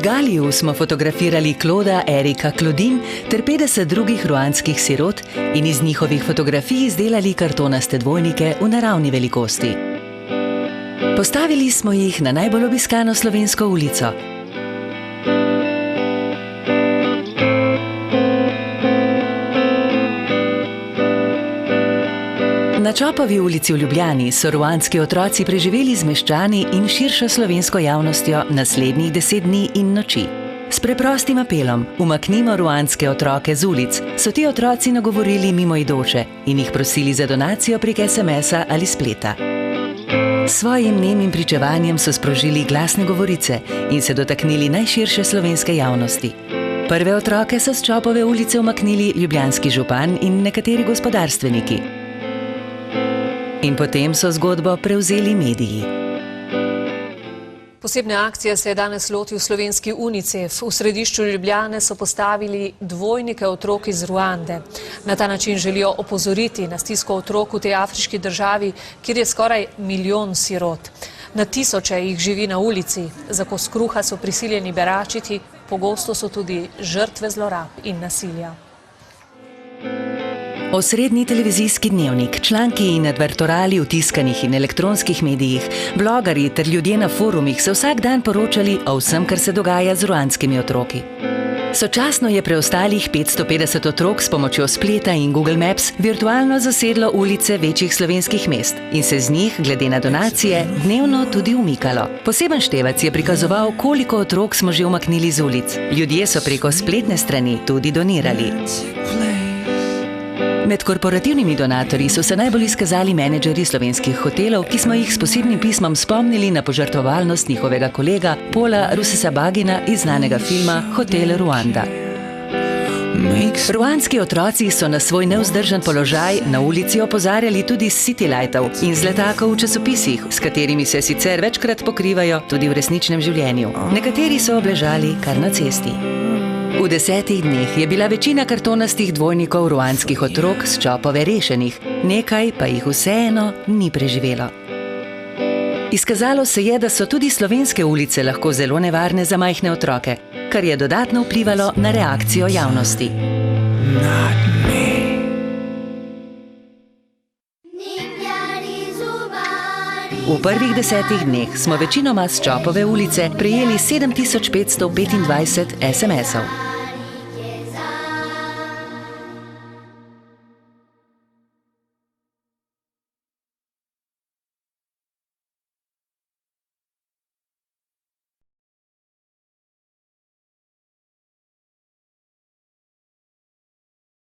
Kigaliju smo fotografirali Kloda Erika Klodin ter 50 drugih ruandskih sirot in iz njihovih fotografij izdelali kartonaste dvojnike v naravni velikosti. Postavili smo jih na najbolj obiskano slovensko ulico. Na Čopovi ulici v Ljubljani so ruandski otroci preživeli z meščani in širšo slovensko javnostjo naslednjih 10 dni in noči. S preprostim apelom "Umaknimo ruandske otroke z ulic" so ti otroci nagovorili mimoidoče in jih prosili za donacijo prek SMS-a ali spleta. S svojim nemim pričevanjem so sprožili glasne govorice in se dotaknili najširše slovenske javnosti. Prve otroke so s Čopove ulice umaknili ljubljanski župan in nekateri gospodarstveniki. In potem so zgodbo prevzeli mediji. Posebne akcije se je danes lotil slovenski UNICEF. V središču Ljubljane so postavili dvojnike otrok iz Ruande. Na ta način želijo opozoriti na stisko otrok v tej afriški državi, kjer je skoraj 1 milijon sirot. Na tisoče jih živi na ulici, za kos kruha so prisiljeni beračiti, pogosto so tudi žrtve zlorab in nasilja. Osrednji televizijski dnevnik, članki in advertorali v tiskanih in elektronskih medijih, blogerji ter ljudje na forumih so vsak dan poročali o vsem, kar se dogaja z ruandskimi otroki. Sočasno je preostalih 550 otrok s pomočjo spleta in Google Maps virtualno zasedlo ulice večjih slovenskih mest in se z njih, glede na donacije, dnevno tudi umikalo. Poseben števec je prikazoval, koliko otrok smo že umaknili z ulic. Ljudje so preko spletne strani tudi donirali. Med korporativnimi donatorji so se najbolj izkazali menedžerji slovenskih hotelov, ki smo jih s posebnim pismom spomnili na požrtvovalnost njihovega kolega Paula Rusesabagina iz znanega filma Hotel Ruanda. Ruandski otroci so na svoj nevzdržen položaj na ulici opozarjali tudi s citylightov in z letakov v časopisih, s katerimi se sicer večkrat pokrivajo tudi v resničnem življenju. Nekateri so obležali kar na cesti. V 10 dneh je bila večina kartonastih dvojnikov ruandskih otrok s Čopove rešenih, nekaj pa jih vseeno ni preživelo. Izkazalo se je, da so tudi slovenske ulice lahko zelo nevarne za majhne otroke, kar je dodatno vplivalo na reakcijo javnosti. V prvih 10 dneh smo večinoma s Čopove ulice prejeli 7525 SMS-ov.